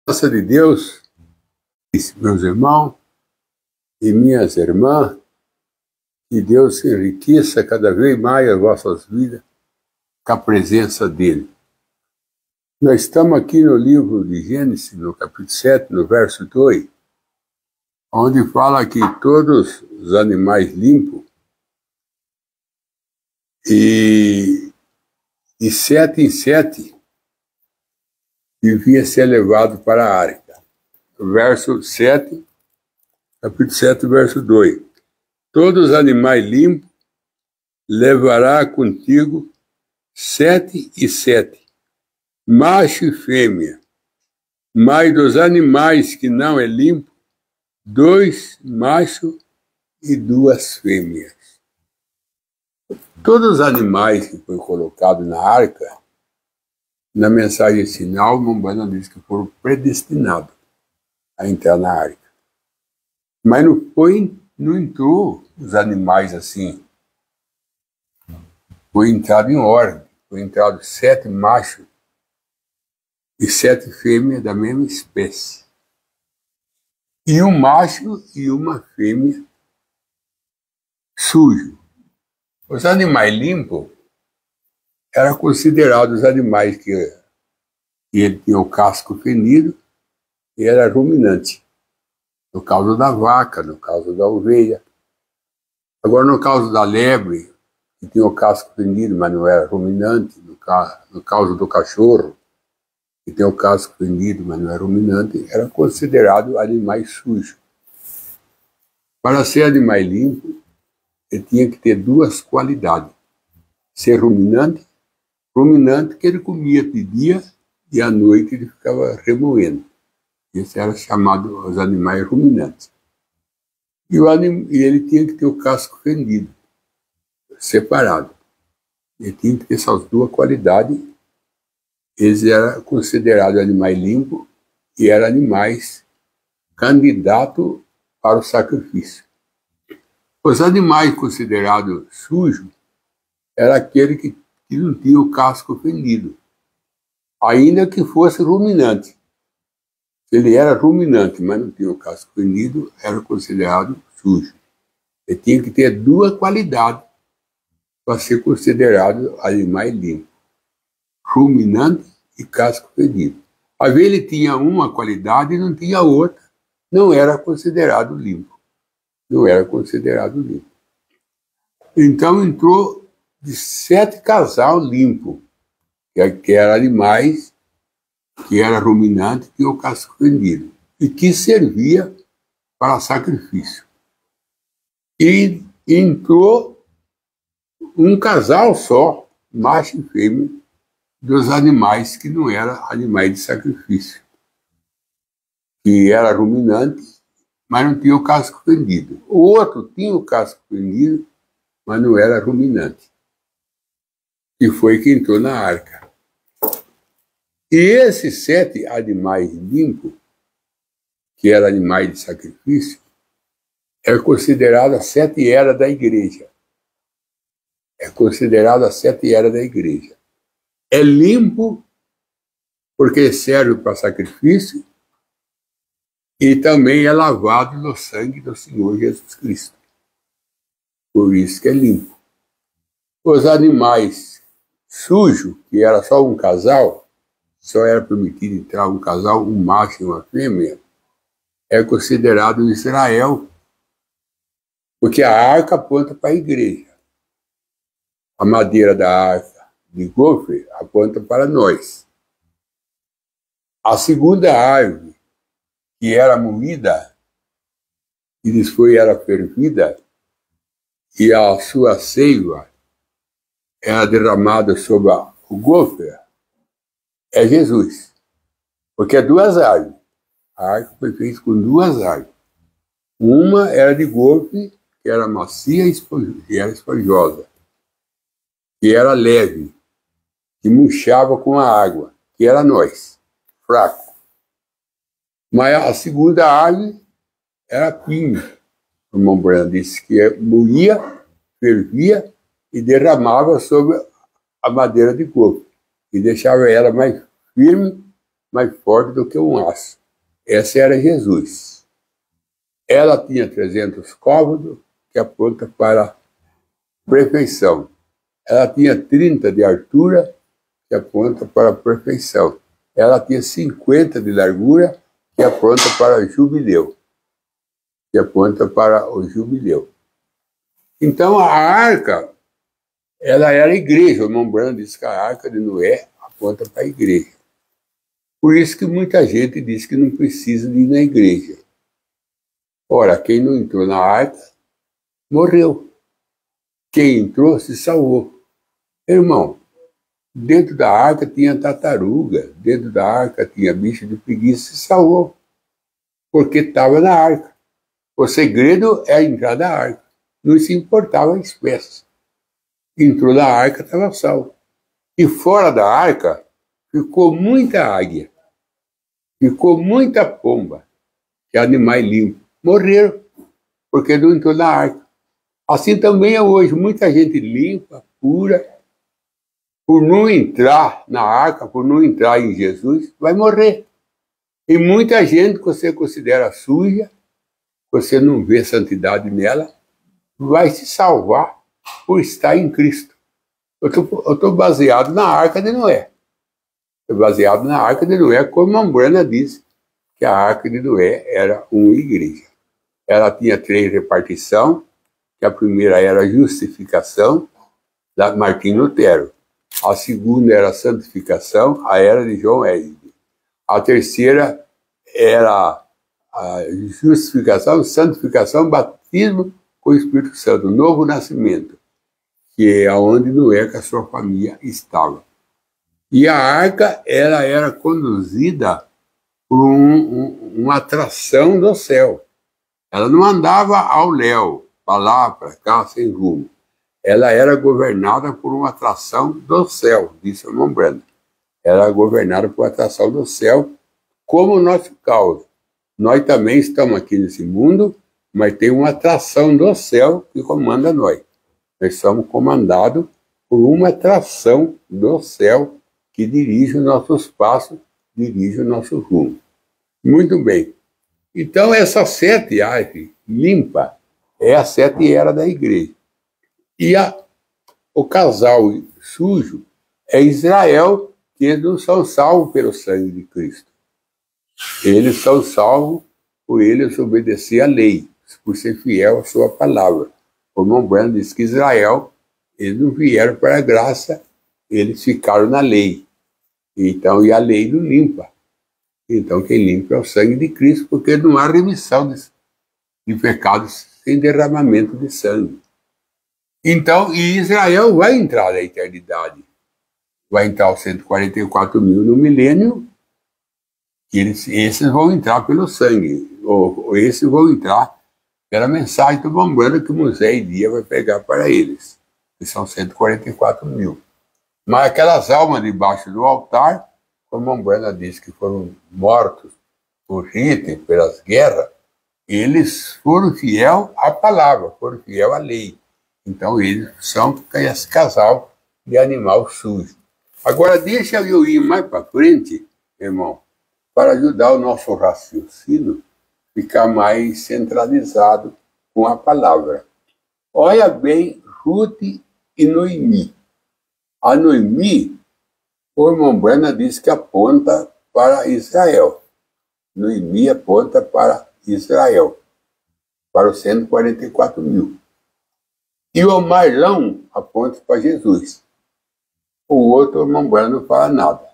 Graça de Deus, meus irmãos e minhas irmãs, que Deus enriqueça cada vez mais as vossas vidas com a presença dEle. Nós estamos aqui no livro de Gênesis, no capítulo 7, no verso 2, onde fala que todos os animais limpos e de 7 em 7 devia ser levado para a arca. Verso 7, capítulo 7, verso 2. Todos os animais limpos levará contigo 7 e 7, macho e fêmea, mas dos animais que não é limpo, 2 machos e 2 fêmeas. Todos os animais que foram colocados na arca, na mensagem sinal, o Umbanda diz que foram predestinados a entrar na arca. Mas não entrou os animais assim. Foi entrado em ordem. Foi entrado 7 machos e 7 fêmeas da mesma espécie. E um macho e uma fêmea sujo. Os animais limpos eram considerados animais que ele tinha o casco fenido e era ruminante. No caso da vaca, no caso da ovelha. Agora, no caso da lebre, que tinha o casco fenido, mas não era ruminante, no caso do cachorro, que tem o casco fenido, mas não é ruminante, era considerado animais sujos. Para ser animal limpo, ele tinha que ter 2 qualidades. Ser ruminante que ele comia de dia e à noite ele ficava remoendo. Esse era chamado os animais ruminantes. E ele tinha que ter o casco fendido, separado. Ele tinha que ter essas 2 qualidades. Eles eram considerados animais limpos e eram animais candidatos para o sacrifício. Os animais considerados sujos eram aqueles que não tinham o casco fendido, ainda que fosse ruminante. Se ele era ruminante, mas não tinha o casco fendido, era considerado sujo. Ele tinha que ter 2 qualidades para ser considerado animal limpo: ruminante e casco fendido. Às vezes ele tinha uma qualidade e não tinha outra, não era considerado limpo. Não era considerado limpo. Então entrou de 7 casal limpo, que eram animais, que era ruminante, tinha o casco fendido, e que servia para sacrifício. E entrou um casal só, macho e fêmea, dos animais que não eram animais de sacrifício, que era ruminante, mas não tinha o casco fendido. O outro tinha o casco fendido, mas não era ruminante. E foi que entrou na arca. E esses 7 animais limpos, que eram animais de sacrifício, é considerado as 7 eras da igreja. É considerado as 7 eras da igreja. É limpo porque serve para sacrifício e também é lavado no sangue do Senhor Jesus Cristo. Por isso que é limpo. Os animais sujos, que era só um casal, só era permitido entrar um casal, um macho e uma fêmea, é considerado Israel, porque a arca aponta para a igreja. A madeira da arca de gofre aponta para nós. A segunda árvore, que era moída e depois era fervida, e a sua seiva era derramada sobre o gofre, é Jesus. Porque é 2 árvores. A arca foi feita com 2 árvores. Uma era de gofre, que era macia e era esponjosa, que era leve, que murchava com a água, que era nós, fraco. Mas a segunda árvore era pinho. O irmão Brando disse que moía, fervia e derramava sobre a madeira de coco, e deixava ela mais firme, mais forte do que um aço. Essa era Jesus. Ela tinha 300 côvados, que aponta para a perfeição. Ela tinha 30 de altura, que aponta para a perfeição. Ela tinha 50 de largura, que aponta para o jubileu. Que aponta para o jubileu. Então, a arca, ela era a igreja. O irmão Branham disse que a arca de Noé aponta para a igreja. Por isso que muita gente diz que não precisa de ir na igreja. Ora, quem não entrou na arca, morreu. Quem entrou, se salvou. Irmão, dentro da arca tinha tartaruga, dentro da arca tinha bicho de preguiça, se salvou. Porque estava na arca. O segredo é entrar na arca. Não se importava a espécie. Entrou na arca, estava salvo. E fora da arca, ficou muita águia. Ficou muita pomba. Que é animais limpos. Morreram, porque não entrou na arca. Assim também é hoje. Muita gente limpa, pura, por não entrar na arca, por não entrar em Jesus, vai morrer. E muita gente que você considera suja, você não vê santidade nela, vai se salvar por estar em Cristo. Eu estou baseado na arca de Noé. Estou baseado na arca de Noé, como a Branham disse, que a arca de Noé era uma igreja. Ela tinha 3 repartições, que a primeira era a justificação, da Martim Lutero. A segunda era a santificação, a era de João Wesley. A terceira era a justificação, santificação, batismo com o Espírito Santo, novo nascimento, que é onde Noé com a sua família estava. E a arca, ela era conduzida por uma atração do céu. Ela não andava ao léu, para lá, para cá, sem rumo. Ela era governada por uma atração do céu, disse o irmão Branham. Ela era governada por uma atração do céu, como o nosso caos. Nós também estamos aqui nesse mundo, mas tem uma atração do céu que comanda nós. Nós somos comandados por uma atração do céu que dirige os nossos passos, dirige o nosso rumo. Muito bem. Então, essa 7 árvores limpa é a 7 eras da igreja. E o casal sujo é Israel, que eles não são salvos pelo sangue de Cristo. Eles são salvos por eles obedecer à lei, por ser fiel à sua palavra. O irmão Branham diz que Israel, eles não vieram para a graça, eles ficaram na lei. Então, e a lei não limpa. Então, quem limpa é o sangue de Cristo, porque não há remissão de pecados sem derramamento de sangue. Então, e Israel vai entrar na eternidade. Vai entrar os 144 mil no milênio, e esses vão entrar pelo sangue, ou esses vão entrar pela mensagem do Bambana que Moisés e Dia vai pegar para eles, que são 144 mil. Mas aquelas almas debaixo do altar, como a Bambana disse que foram mortos por Hitler, pelas guerras, eles foram fiel à palavra, foram fiel à lei. Então eles são esse casal de animal sujo. Agora deixa eu ir mais para frente, irmão, para ajudar o nosso raciocínio a ficar mais centralizado com a palavra. Olha bem Ruth e Noemi. A Noemi, o irmão Branham diz que aponta para Israel. Noemi aponta para Israel, para os 144 mil. E o Marlão aponta para Jesus. O outro, o irmão Branham, não fala nada.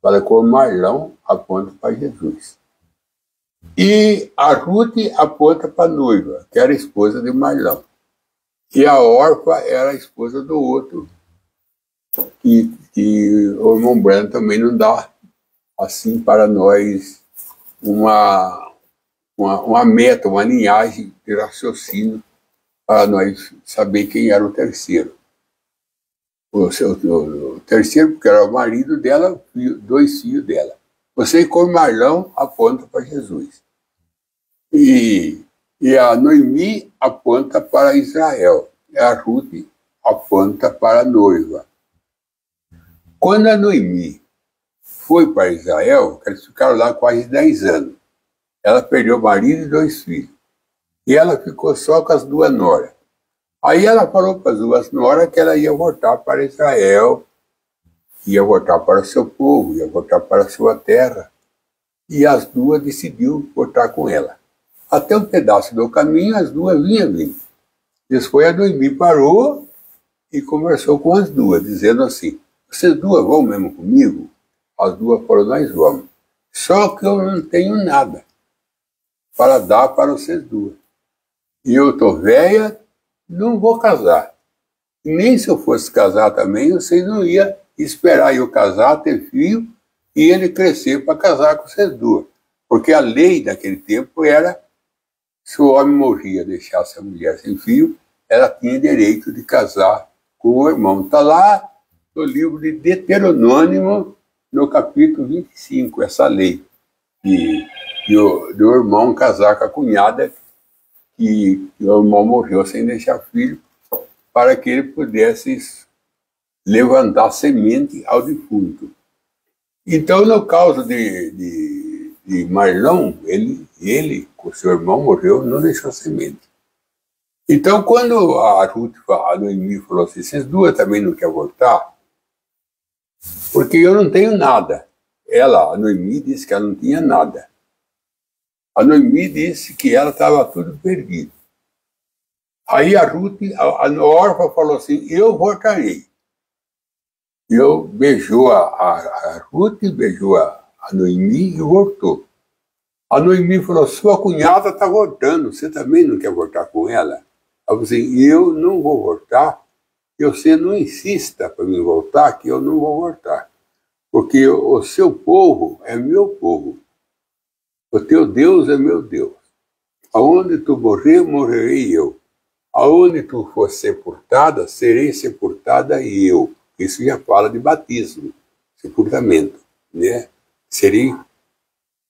Fala que o Marlão aponta para Jesus. E a Ruth aponta para a noiva, que era a esposa de Marlão. E a Orfa era a esposa do outro, que o irmão Branham também não dá, assim, para nós uma meta, uma linhagem de raciocínio para nós saber quem era o terceiro. O terceiro, porque era o marido dela, 2 filhos dela. Você, como Marlão, aponta para Jesus. E a Noemi aponta para Israel. E a Ruth aponta para a noiva. Quando a Noemi foi para Israel, eles ficaram lá quase 10 anos. Ela perdeu o marido e 2 filhos. E ela ficou só com as 2 noras. Aí ela falou para as 2 noras que ela ia voltar para Israel, ia voltar para o seu povo, ia voltar para a sua terra. E as 2 decidiu voltar com ela. Até um pedaço do caminho, as 2 vinham vindo. Depois a Noemi parou e conversou com as 2, dizendo assim: vocês 2 vão mesmo comigo? As 2 falaram: nós vamos. Só que eu não tenho nada para dar para vocês 2. E eu estou velha, não vou casar. E nem se eu fosse casar também, vocês não iam esperar eu casar, ter filho, e ele crescer para casar com vocês 2. Porque a lei daquele tempo era, se o homem morria, deixasse a mulher sem filho, ela tinha direito de casar com o irmão. Está lá no livro de Deuteronômio, no capítulo 25, essa lei do irmão casar com a cunhada, que o irmão morreu sem deixar filho, para que ele pudesse levantar semente ao defunto. Então, no caso de Marlão, ele, com seu irmão, morreu, não deixou semente. Então, quando a Noemi falou assim: vocês 2 também não querem voltar? Porque eu não tenho nada. A Noemi, disse que ela não tinha nada. A Noemi disse que ela estava tudo perdido. Aí a Orfa falou assim: eu voltarei. Eu beijou a Ruth, beijou a Noemi e voltou. A Noemi falou: sua cunhada está voltando, você também não quer voltar com ela? Ela falou assim: eu não vou voltar, e você não insista para mim voltar, que eu não vou voltar. Porque o seu povo é meu povo. O teu Deus é meu Deus. Aonde tu morrer, morrerei eu. Aonde tu for sepultada, serei sepultada eu. Isso já fala de batismo, sepultamento, né? Serei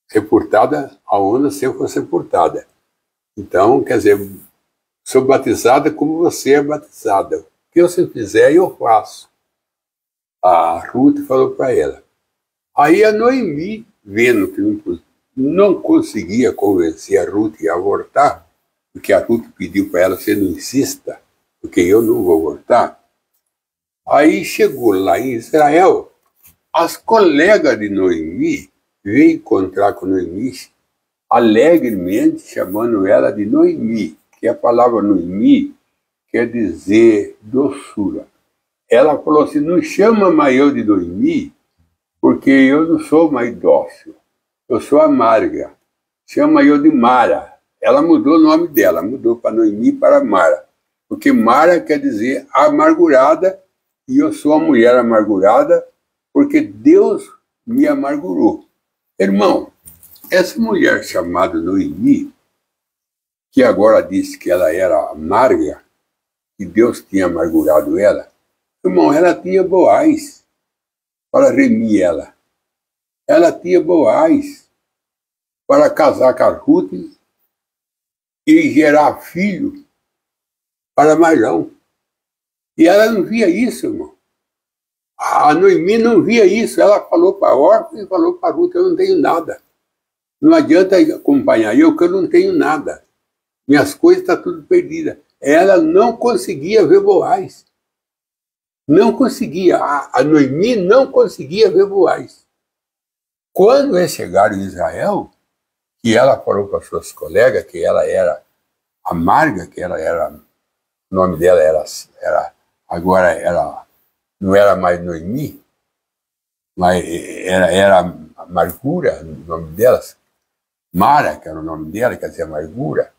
sepultada aonde você for sepultada. Então, quer dizer, sou batizada como você é batizada. O que você fizer, eu faço. A Ruth falou para ela. Aí a Noemi, vendo que não conseguia convencer a Ruth a voltar, porque a Ruth pediu para ela: você não insista, porque eu não vou voltar. Aí chegou lá em Israel, as colegas de Noemi veio encontrar com Noemi alegremente, chamando ela de Noemi, que a palavra Noemi quer dizer doçura. Ela falou assim: não chama mais eu de Noemi, porque eu não sou mais dócil, eu sou amarga. Chama eu de Mara. Ela mudou o nome dela, mudou para Noemi para Mara, porque Mara quer dizer amargurada, e eu sou uma mulher amargurada, porque Deus me amargurou. Irmão, essa mulher chamada Noemi, que agora disse que ela era amarga, que Deus tinha amargurado ela, irmão, ela tinha Boaz para remir ela. Ela tinha Boaz para casar com a Ruth e gerar filho para Marlão. E ela não via isso, irmão. A Noemi não via isso. Ela falou para a Orfa e falou para a Ruth: eu não tenho nada. Não adianta acompanhar eu, que eu não tenho nada. Minhas coisas estão tudo perdidas. Ela não conseguia ver Boaz. Não conseguia. A Noemi não conseguia ver Boaz. Quando eles chegaram em Israel, que ela falou para suas colegas que ela era amarga, que ela era, o nome dela agora não era mais Noemi, mas era amargura, o nome dela, Mara, que era o nome dela, quer dizer amargura.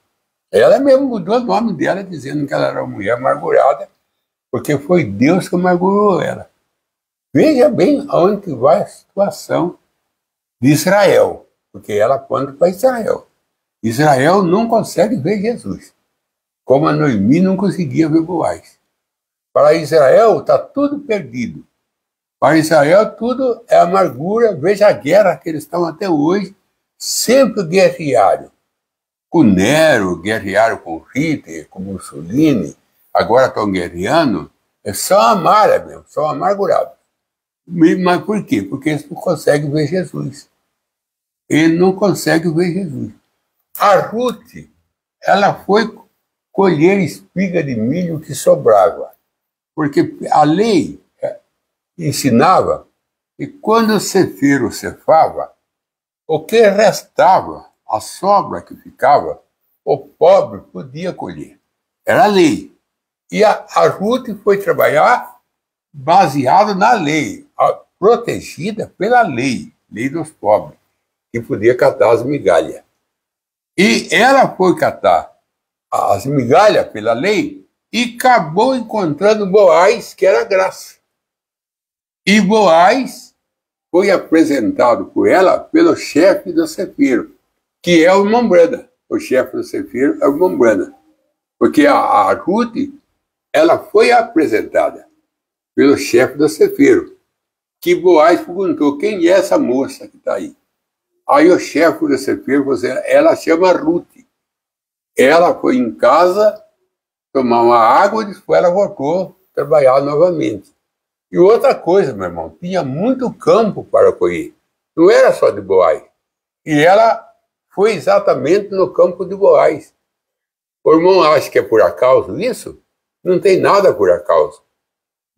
Ela mesmo mudou o nome dela, dizendo que ela era uma mulher amargurada, porque foi Deus que amargurou ela. Veja bem aonde que vai a situação de Israel, porque ela aponta para Israel. Israel não consegue ver Jesus, como a Noemi não conseguia ver Boaz. Para Israel está tudo perdido. Para Israel tudo é amargura. Veja a guerra que eles estão até hoje, sempre guerrearam. Com Nero, guerrearam com Hitler, com Mussolini, agora estão guerreando. É só amar mesmo, só amargurado. Mas por quê? Porque eles não conseguem ver Jesus. Ele não consegue ver Jesus. A Ruth, ela foi colher espiga de milho que sobrava, porque a lei ensinava que quando o cefeiro cefava, o que restava, a sobra que ficava, o pobre podia colher. Era a lei. E a Ruth foi trabalhar baseado na lei, protegida pela lei dos pobres, que podia catar as migalhas. E ela foi catar as migalhas pela lei e acabou encontrando Boaz, que era graça. E Boaz foi apresentado por ela pelo chefe do cefeiro, que é o irmão Brana. O chefe do cefeiro é o irmão Brana. Porque a Ruth, ela foi apresentada pelo chefe do cefeiro, que Boaz perguntou, quem é essa moça que está aí? Aí o chefe do cefeiro falou assim, ela chama Ruth. Ela foi em casa tomar uma água e depois ela voltou a trabalhar novamente. E outra coisa, meu irmão, tinha muito campo para colher. Não era só de Boaz. E ela foi exatamente no campo de Boaz. O irmão acha que é por acaso isso? Não tem nada por acaso.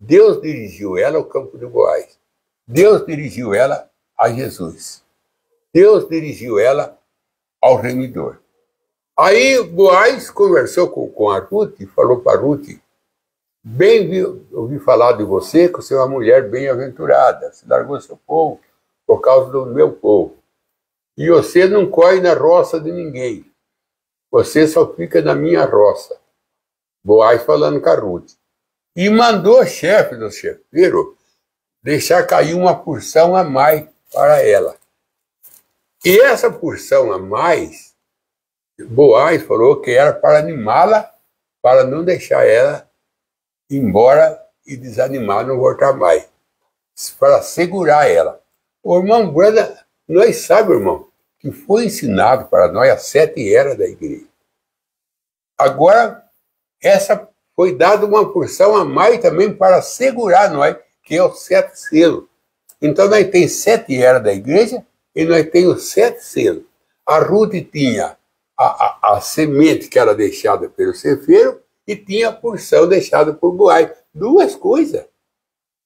Deus dirigiu ela ao campo de Boaz. Deus dirigiu ela a Jesus. Deus dirigiu ela ao remidor. Aí Boaz conversou com a Ruth e falou para Ruth, ouvi falar de você, que você é uma mulher bem-aventurada, você largou seu povo por causa do meu povo. E você não corre na roça de ninguém. Você só fica na minha roça. Boaz falando com a Ruth. E mandou o chefe do cefeiro deixar cair uma porção a mais para ela. E essa porção a mais, Boaz falou que era para animá-la, para não deixar ela ir embora e desanimar, não voltar mais. Para segurar ela. O irmão Brana, nós sabemos, irmão, que foi ensinado para nós as 7 eras da igreja. Agora, essa foi dada uma porção a mais também para segurar nós, que é o 7 selos. Então, nós temos 7 eras da igreja e nós temos os 7 selos. A Ruth tinha a semente que era deixada pelo cefeiro e tinha a porção deixada por Boaz. 2 coisas.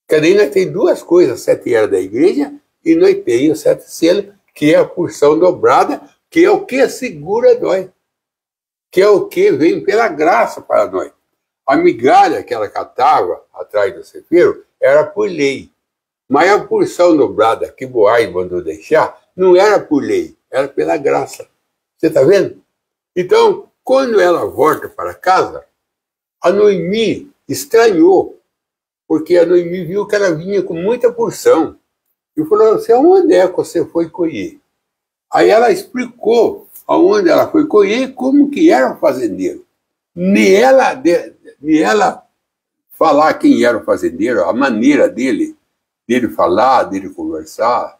Quer dizer, nós temos 2 coisas, 7 eras da igreja e nós temos os 7 selos, que é a porção dobrada, que é o que segura nós, que é o que vem pela graça para nós. A migalha que ela catava atrás do cefeiro era por lei. Mas a porção dobrada que Boaz mandou deixar não era por lei, era pela graça. Você está vendo? Então, quando ela volta para casa, a Noemi estranhou, porque a Noemi viu que ela vinha com muita porção. E falou, assim, aonde é que você foi colher? Aí ela explicou aonde ela foi colher e como que era o fazendeiro. Nem ela falar quem era o fazendeiro, a maneira dele falar, dele conversar,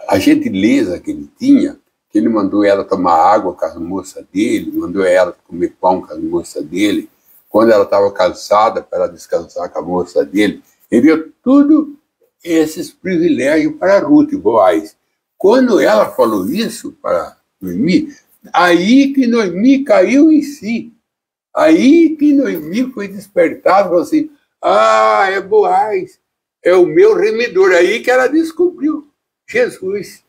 a gentileza que ele tinha, que ele mandou ela tomar água com as moças dele, mandou ela comer pão com as moças dele, quando ela estava cansada para ela descansar com a moça dele, ele deu tudo esses privilégios para Ruth e Boaz. Quando ela falou isso para Noemi, aí que Noemi caiu em si. Aí que Noemi foi despertada, falou assim, é Boaz, é o meu remidor. Aí que ela descobriu Jesus.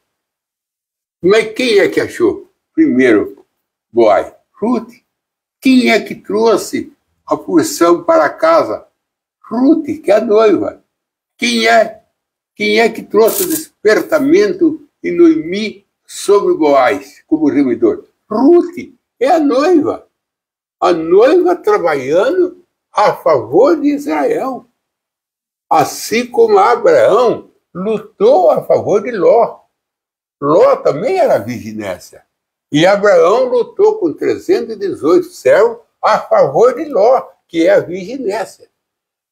Mas quem é que achou primeiro Boaz? Ruth. Quem é que trouxe a porção para casa? Ruth, que é a noiva. Quem é que trouxe o despertamento em Noemi sobre Boaz como remidor? Ruth, é a noiva. A noiva trabalhando a favor de Israel. Assim como Abraão lutou a favor de Ló. Ló também era virginésia. E Abraão lutou com 318 servos a favor de Ló, que é a virginésia.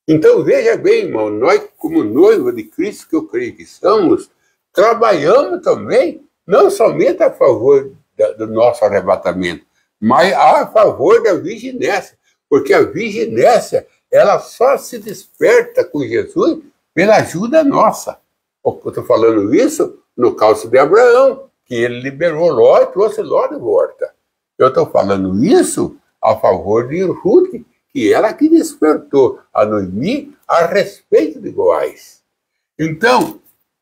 Então, veja bem, irmão, nós, como noiva de Cristo, que eu creio que somos, trabalhamos também, não somente a favor do nosso arrebatamento, mas a favor da virginésia, porque a virginésia, ela só se desperta com Jesus pela ajuda nossa. Eu estou falando isso no caso de Abraão, que ele liberou Ló e trouxe Ló de volta. Eu estou falando isso a favor de Ruth, que ela que despertou a Noemi a respeito de Boaz. Então,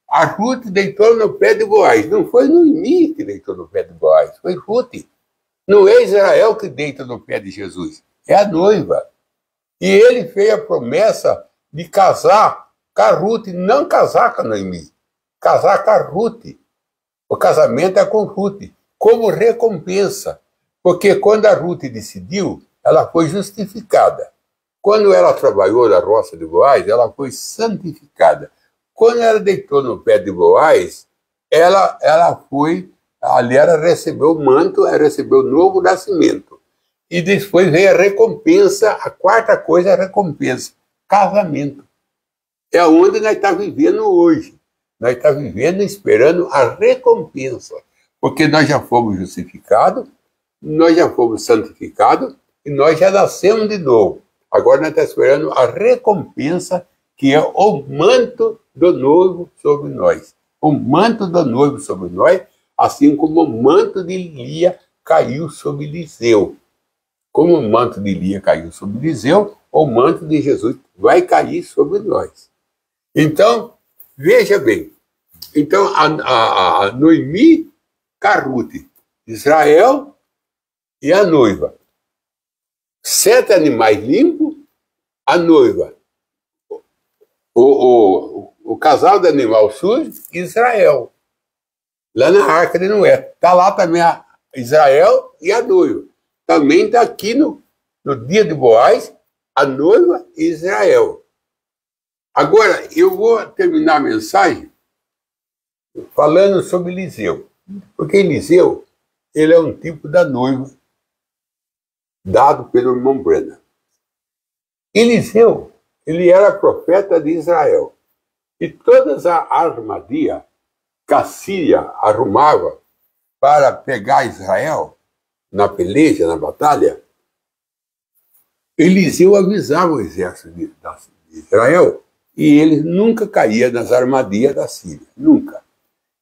a Ruth deitou no pé de Boaz. Não foi Noemi que deitou no pé de Boaz, foi Ruth. Não é Israel que deita no pé de Jesus, é a noiva. E ele fez a promessa de casar com a Ruth, não casar com a Noemi, casar com a Ruth. O casamento é com Ruth, como recompensa. Porque quando a Ruth decidiu, ela foi justificada. Quando ela trabalhou na roça de Boaz, ela foi santificada. Quando ela deitou no pé de Boaz, ela foi, ali ela recebeu o manto, ela recebeu o novo nascimento. E depois veio a recompensa, a quarta coisa é a recompensa, casamento. É onde nós estamos vivendo hoje. Nós estamos vivendo esperando a recompensa. Porque nós já fomos justificados, nós já fomos santificados e nós já nascemos de novo. Agora nós estamos esperando a recompensa, que é o manto do noivo sobre nós. O manto do noivo sobre nós, assim como o manto de Lia caiu sobre Eliseu. Como o manto de Lia caiu sobre Eliseu, o manto de Jesus vai cair sobre nós. Então, veja bem. Então, a Noemi, Ruth, Israel e a noiva. 7 animais limpos, a noiva. O casal de animal sujo, Israel. Lá na Arca de Noé. Está lá também a Israel e a noiva. Também está aqui no dia de Boaz, a noiva e Israel. Agora, eu vou terminar a mensagem falando sobre Eliseu. Porque Eliseu, ele é um tipo da noiva dado pelo irmão Branham. Eliseu, ele era profeta de Israel. E todas as armadilhas que a Síria arrumava para pegar Israel na peleja, na batalha, Eliseu avisava o exército de Israel e ele nunca caía nas armadilhas da Síria, nunca.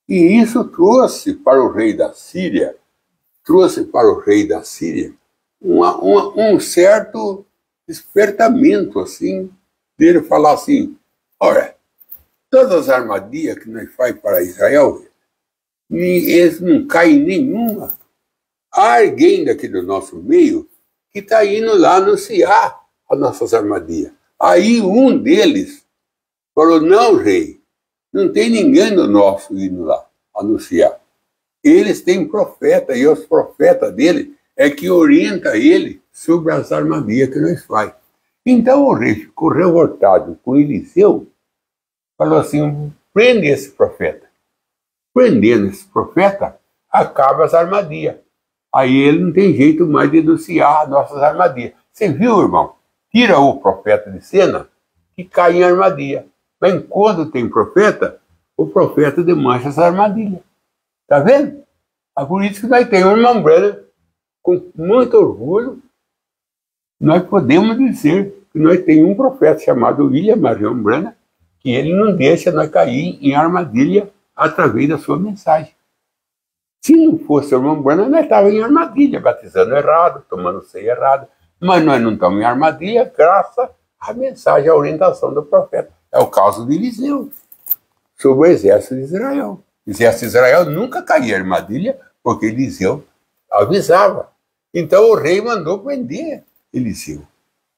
E isso trouxe para o rei da Síria, um certo despertamento, assim, dele falar assim, olha, todas as armadilhas que nós fazemos para Israel, eles não caem nenhuma. Há alguém daqui do nosso meio que está indo lá anunciar as nossas armadilhas. Aí um deles falou, não, rei, não tem ninguém do nosso indo lá anunciar. Eles têm profeta, e os profetas dele é que orienta ele sobre as armadilhas que nós fazemos. Então o rei ficou revoltado com Eliseu, falou assim, prende esse profeta. Prendendo esse profeta, acaba as armadilhas. Aí ele não tem jeito mais de denunciar as nossas armadilhas. Você viu, irmão? Tira o profeta de cena que cai em armadilha. Mas enquanto tem profeta, o profeta desmancha essa armadilha. Tá vendo? É por isso que nós temos um irmão Branham, com muito orgulho, nós podemos dizer que nós temos um profeta chamado William Marion Branham, que ele não deixa nós cair em armadilha através da sua mensagem. Se não fosse o irmão Branham, nós estávamos em armadilha, batizando errado, tomando ceia errado. Mas nós não estamos em armadilha graças à mensagem, à orientação do profeta. É o caso de Eliseu, sobre o exército de Israel. O exército de Israel nunca caía em armadilha, porque Eliseu avisava. Então o rei mandou prender Eliseu.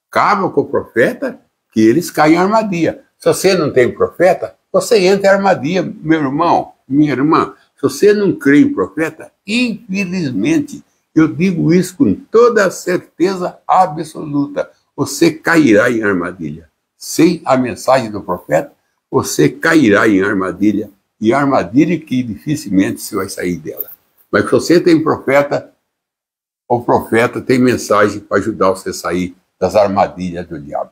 Acaba com o profeta, que eles caem em armadilha. Se você não tem profeta, você entra em armadilha, meu irmão, minha irmã. Se você não crê em profeta, infelizmente, eu digo isso com toda a certeza absoluta, você cairá em armadilha. Sem a mensagem do profeta, você cairá em armadilha, e armadilha que dificilmente você vai sair dela. Mas se você tem profeta, o profeta tem mensagem para ajudar você a sair das armadilhas do diabo.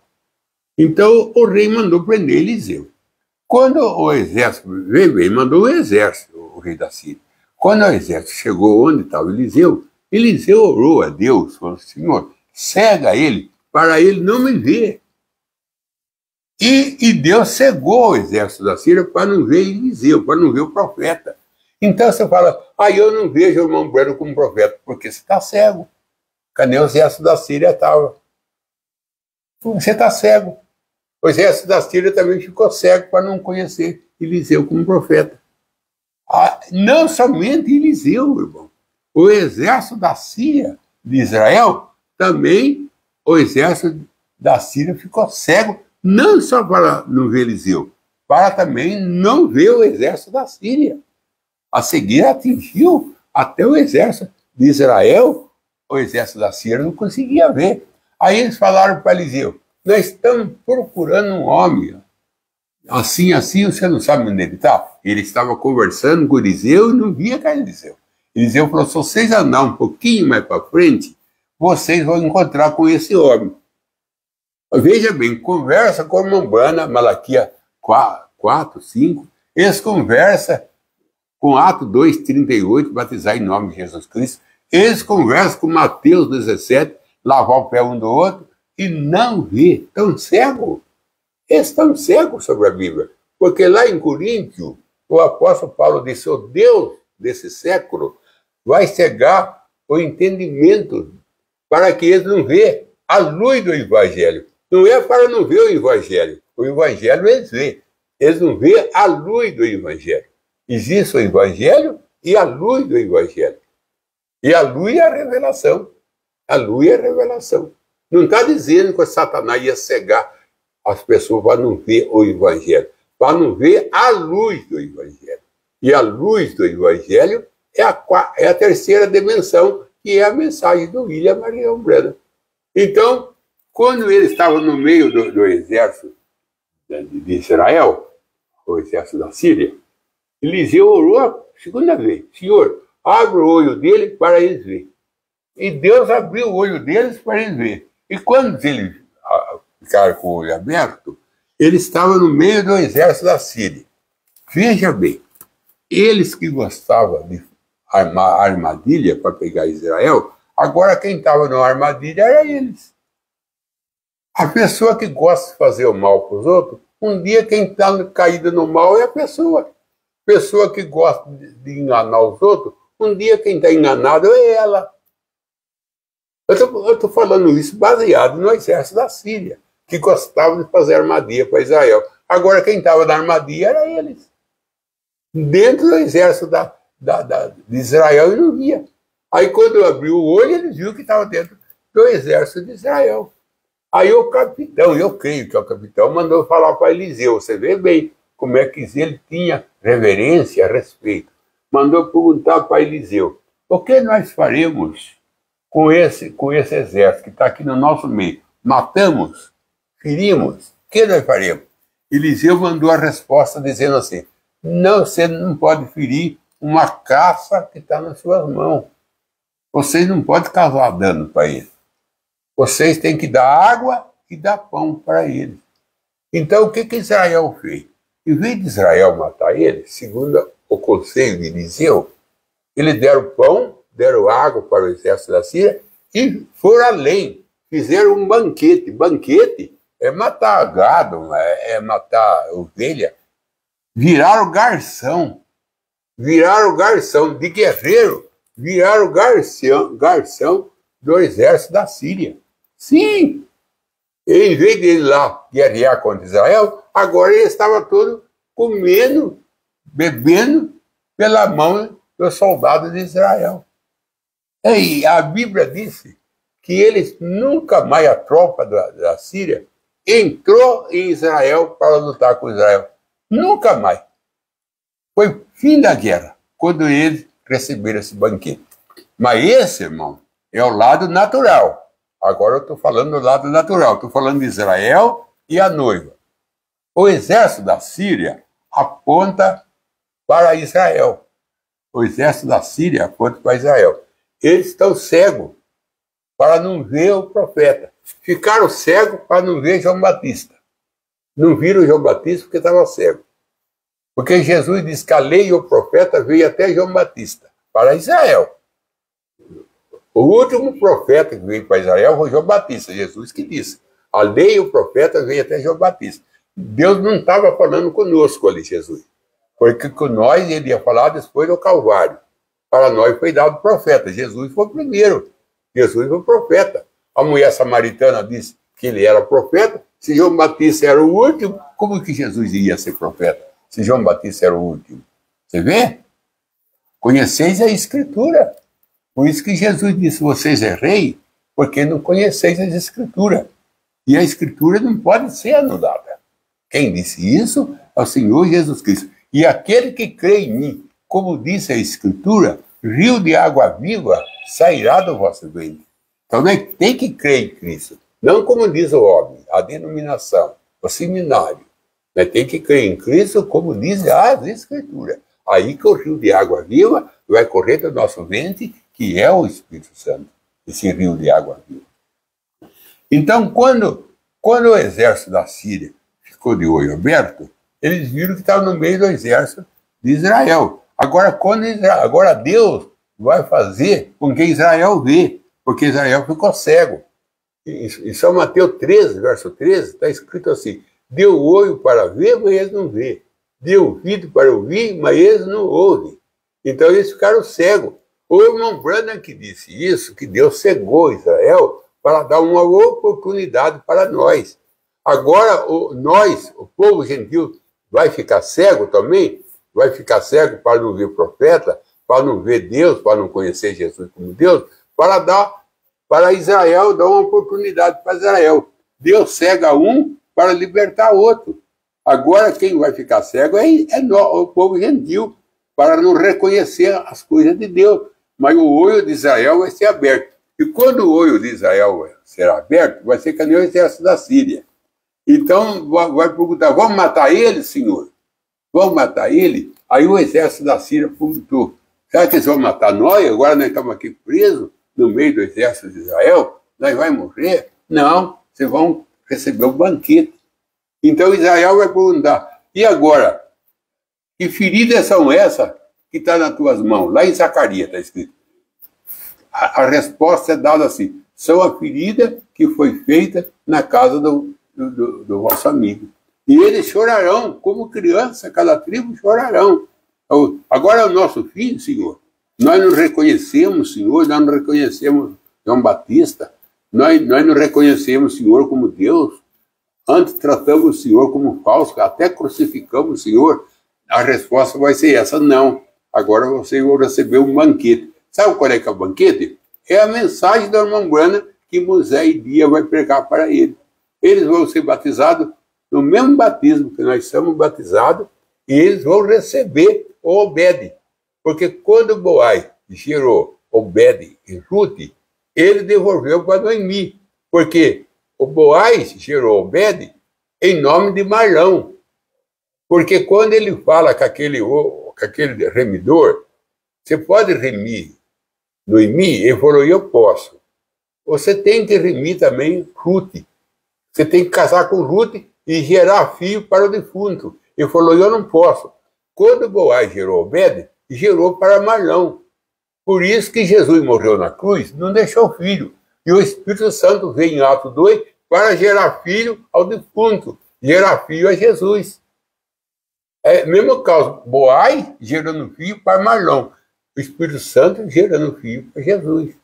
Então o rei mandou prender Eliseu. Quando o exército veio, ele mandou o exército, o rei da Síria. Quando o exército chegou onde estava Eliseu, Eliseu orou a Deus, falou, Senhor, cega ele, para ele não me ver. E Deus cegou o exército da Síria para não ver Eliseu, para não ver o profeta. Então você fala, eu não vejo o irmão Breno como profeta, porque você está cego. Cadê o exército da Síria estava? Você está cego. O exército da Síria também ficou cego para não conhecer Eliseu como profeta. Não somente Eliseu, irmão. O exército da Síria de Israel, também o exército da Síria ficou cego, não só para não ver Eliseu, para também não ver o exército da Síria. A seguir atingiu até o exército de Israel, o exército da Síria não conseguia ver. Aí eles falaram para Eliseu, nós estamos procurando um homem, assim, você não sabe onde ele está? Ele estava conversando com Eliseu e não via que era Eliseu. Eliseu falou, se vocês andarem um pouquinho mais para frente, vocês vão encontrar com esse homem. Veja bem, conversa com a irmã Brana, Malaquias 4, 5, eles conversam com Atos 2:38, batizar em nome de Jesus Cristo, eles conversam com Mateus 17, lavar o pé um do outro, e não vê, estão cegos. Eles estão cegos sobre a Bíblia, porque lá em Coríntios, o apóstolo Paulo disse, o Deus desse século vai cegar o entendimento para que eles não vejam a luz do Evangelho. Não é para não ver o Evangelho eles veem. Eles não veem a luz do Evangelho. Existe o Evangelho e a luz do Evangelho. E a luz é a revelação. A luz é a revelação. Não está dizendo que Satanás ia cegar as pessoas para não ver o Evangelho, para não ver a luz do Evangelho. E a luz do Evangelho é a terceira dimensão, que é a mensagem do William Marion Branham. Então, quando ele estava no meio do exército de Israel, o exército da Síria, Eliseu orou a segunda vez, Senhor, abre o olho dele para eles verem. E Deus abriu o olho deles para eles verem. E quando eles ficaram com o olho aberto, ele estava no meio do exército da Síria. Veja bem, eles que gostavam de armar armadilha para pegar Israel, agora quem estava na armadilha era eles. A pessoa que gosta de fazer o mal para os outros, um dia quem está caído no mal é a pessoa. Pessoa que gosta de enganar os outros, um dia quem está enganado é ela. Eu estou falando isso baseado no exército da Síria, que gostava de fazer armadilha para Israel. Agora quem estava na armadilha era eles. Dentro do exército de Israel e não via. Aí quando abriu o olho, eles viram que estava dentro do exército de Israel. Aí o capitão, eu creio que o capitão mandou falar para Eliseu, você vê bem como é que ele tinha reverência, respeito. Mandou perguntar para Eliseu, o que nós faremos com esse exército que está aqui no nosso meio? Matamos? Ferimos? O que nós faremos? Eliseu mandou a resposta dizendo assim, não, você não pode ferir uma caça que está nas suas mãos. Vocês não podem causar dano para eles. Vocês têm que dar água e dar pão para eles. Então, o que Israel fez? Em vez de Israel matar eles, segundo o conselho de Eliseu, eles deram pão, deram água para o exército da Síria e foram além. Fizeram um banquete. Banquete é matar gado, é matar ovelha. Viraram garção de guerreiro, viraram garção do exército da Síria. Sim, em vez de ir lá guerrear contra Israel, agora ele estava todo comendo, bebendo pela mão dos soldados de Israel. E a Bíblia disse que eles nunca mais, a tropa da Síria, entrou em Israel para lutar com Israel. Nunca mais. Foi fim da guerra, quando eles receberam esse banquete. Mas esse, irmão, é o lado natural. Agora eu estou falando do lado natural. Estou falando de Israel e a noiva. O exército da Síria aponta para Israel. O exército da Síria aponta para Israel. Eles estão cegos para não ver o profeta. Ficaram cegos para não ver João Batista. Não viram João Batista porque estava cego. Porque Jesus diz que a lei e o profeta veio até João Batista, para Israel. O último profeta que veio para Israel foi João Batista, Jesus que disse. A lei e o profeta veio até João Batista. Deus não estava falando conosco ali, Jesus. Porque com nós ele ia falar depois do Calvário. Para nós foi dado profeta. Jesus foi o primeiro. Jesus foi o profeta. A mulher samaritana disse que ele era profeta. Se João Batista era o último, como que Jesus ia ser profeta? Se João Batista era o último. Você vê? Conheceis a Escritura. Por isso que Jesus disse, vocês é rei, porque não conheceis a Escritura. E a Escritura não pode ser anulada. Quem disse isso é o Senhor Jesus Cristo. E aquele que crê em mim, como disse a Escritura, rio de água viva sairá do vosso ventre. Então, nós tem que crer em Cristo. Não como diz o homem, a denominação, o seminário. Nós tem que crer em Cristo como diz as Escrituras. Aí que o rio de água viva vai correr do nosso ventre, que é o Espírito Santo. Esse rio de água viva. Então, quando o exército da Síria ficou de olho aberto, eles viram que estava no meio do exército de Israel. Agora Deus vai fazer com que Israel vê, porque Israel ficou cego. Em São Mateus 13, verso 13, está escrito assim, deu olho para ver, mas eles não vê. Deu ouvido para ouvir, mas eles não ouvem. Então eles ficaram cegos. O irmão Branham que disse isso, que Deus cegou Israel para dar uma oportunidade para nós. Agora, o povo gentil, vai ficar cego também? Vai ficar cego para não ver profeta, para não ver Deus, para não conhecer Jesus como Deus, para Israel, dar uma oportunidade para Israel. Deus cega um para libertar outro. Agora quem vai ficar cego é o povo gentil, para não reconhecer as coisas de Deus. Mas o olho de Israel vai ser aberto. E quando o olho de Israel será aberto, vai ser que nem o exército da Síria. Então vai perguntar, vamos matar ele, Senhor? Vamos matar ele? Aí o exército da Síria perguntou, será que eles vão matar nós? Agora nós estamos aqui presos no meio do exército de Israel? Nós vamos morrer? Não, vocês vão receber um banquete. Então Israel vai perguntar, e agora? Que feridas são essas que estão nas tuas mãos? Lá em Zacarias está escrito. A resposta é dada assim, são a ferida que foi feita na casa do vosso amigo. E eles chorarão, como criança, cada tribo chorarão. Agora é o nosso filho, Senhor. Nós não reconhecemos, Senhor, nós não reconhecemos João Batista, nós não reconhecemos o Senhor como Deus. Antes tratamos o Senhor como falso, até crucificamos o Senhor. A resposta vai ser essa, não. Agora vocês vão receber um banquete. Sabe qual é que é o banquete? É a mensagem da irmã Branham que Moisés e Dia vai pregar para ele. Eles vão ser batizados no mesmo batismo que nós somos batizados e eles vão receber o Obed. Porque quando Boaz gerou Obed e Ruth, ele devolveu para Noemi. Porque o Boaz gerou Obed em nome de Marlão. Porque quando ele fala com aquele remidor, você pode remir Noemi? Ele falou, eu posso. Você tem que remir também Ruth. Você tem que casar com Ruth e gerar filho para o defunto. Ele falou, eu não posso. Quando Boaz gerou Obed, gerou para Marlão. Por isso que Jesus morreu na cruz, não deixou filho. E o Espírito Santo veio em Atos 2 para gerar filho ao defunto. Gerar filho a Jesus. É mesmo caso, Boaz gerando filho para Marlão. O Espírito Santo gerando filho para Jesus.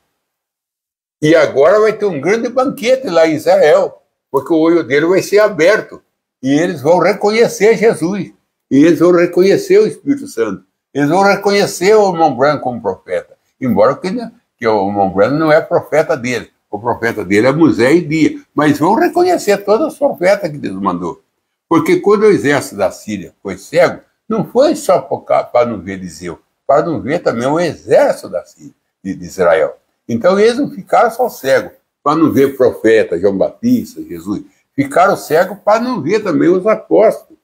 E agora vai ter um grande banquete lá em Israel, porque o olho dele vai ser aberto. E eles vão reconhecer Jesus. E eles vão reconhecer o Espírito Santo. Eles vão reconhecer o irmão Branham como profeta. Embora que o irmão Branham não é profeta dele. O profeta dele é Moisés e Dia. Mas vão reconhecer todos os profetas que Deus mandou. Porque quando o exército da Síria foi cego, não foi só para não ver Eliseu, para não ver também o exército da Síria, de Israel. Então eles não ficaram só cegos, para não ver profeta, João Batista, Jesus. Ficaram cegos para não ver também os apóstolos.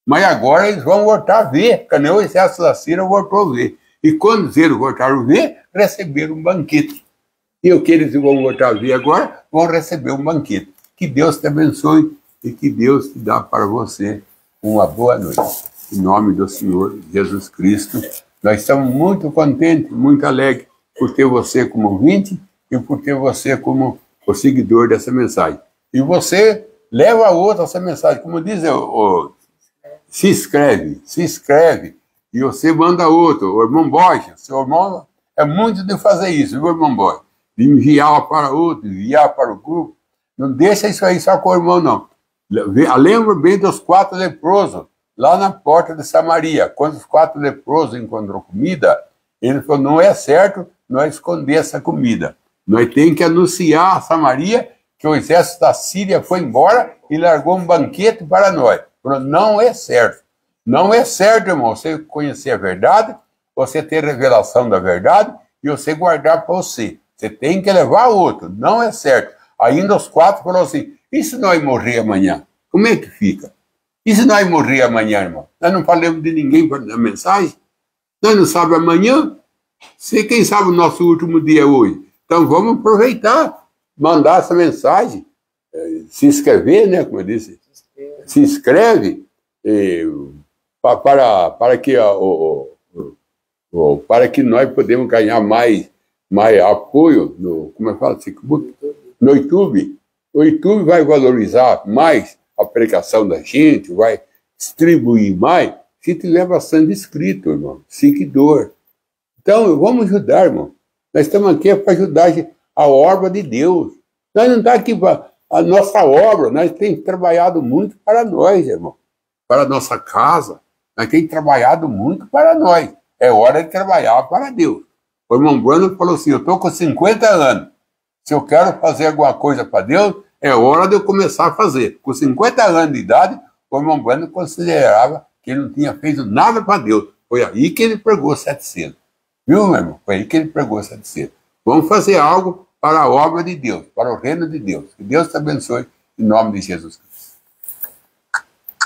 Mas agora eles vão voltar a ver, porque o exército da Síria voltou a ver. E quando eles voltaram a ver, receberam um banquete. E o que eles vão voltar a ver agora, vão receber um banquete. Que Deus te abençoe e que Deus te dá para você uma boa noite. Em nome do Senhor Jesus Cristo, nós estamos muito contentes, muito alegres por ter você como ouvinte e por ter você como o seguidor dessa mensagem. E você leva a outra essa mensagem. Como diz o se inscreve, e você manda outro. O irmão Borges, seu irmão é muito de fazer isso, viu, irmão Borges? De enviar para outro, enviar para o grupo. Não deixa isso aí só com o irmão, não. Lembra bem dos 4 leprosos, lá na porta de Samaria. Quando os 4 leprosos encontrou comida, ele falou, não é certo nós esconder essa comida. Nós temos que anunciar a Samaria que o exército da Síria foi embora e largou um banquete para nós. Falou, não é certo. Não é certo, irmão, você conhecer a verdade, você ter revelação da verdade e você guardar para você. Você tem que levar outro. Não é certo. Ainda os 4 falaram assim, e se nós morrer amanhã? Como é que fica? E se nós morrer amanhã, irmão? Nós não falamos de ninguém na mensagem? Nós não sabemos amanhã? Se quem sabe o nosso último dia hoje? Então vamos aproveitar, mandar essa mensagem, se inscrever, né, como eu disse, se inscreve para que nós podemos ganhar mais apoio como eu falo, no YouTube. O YouTube vai valorizar mais a pregação da gente, vai distribuir mais, se tiver bastante inscrito, irmão, seguidor. Então, vamos ajudar, irmão. Nós estamos aqui para ajudar a obra de Deus. Nós não estamos aqui para a nossa obra, nós temos trabalhado muito para nós, irmão. Para a nossa casa, nós temos trabalhado muito para nós. É hora de trabalhar para Deus. O irmão Bruno falou assim, eu estou com 50 anos. Se eu quero fazer alguma coisa para Deus, é hora de eu começar a fazer. Com 50 anos de idade, o irmão Bruno considerava que ele não tinha feito nada para Deus. Foi aí que ele pregou 700. Viu, meu irmão? Foi aí que ele pregou 700. Vamos fazer algo para a obra de Deus, para o reino de Deus. Que Deus te abençoe, em nome de Jesus.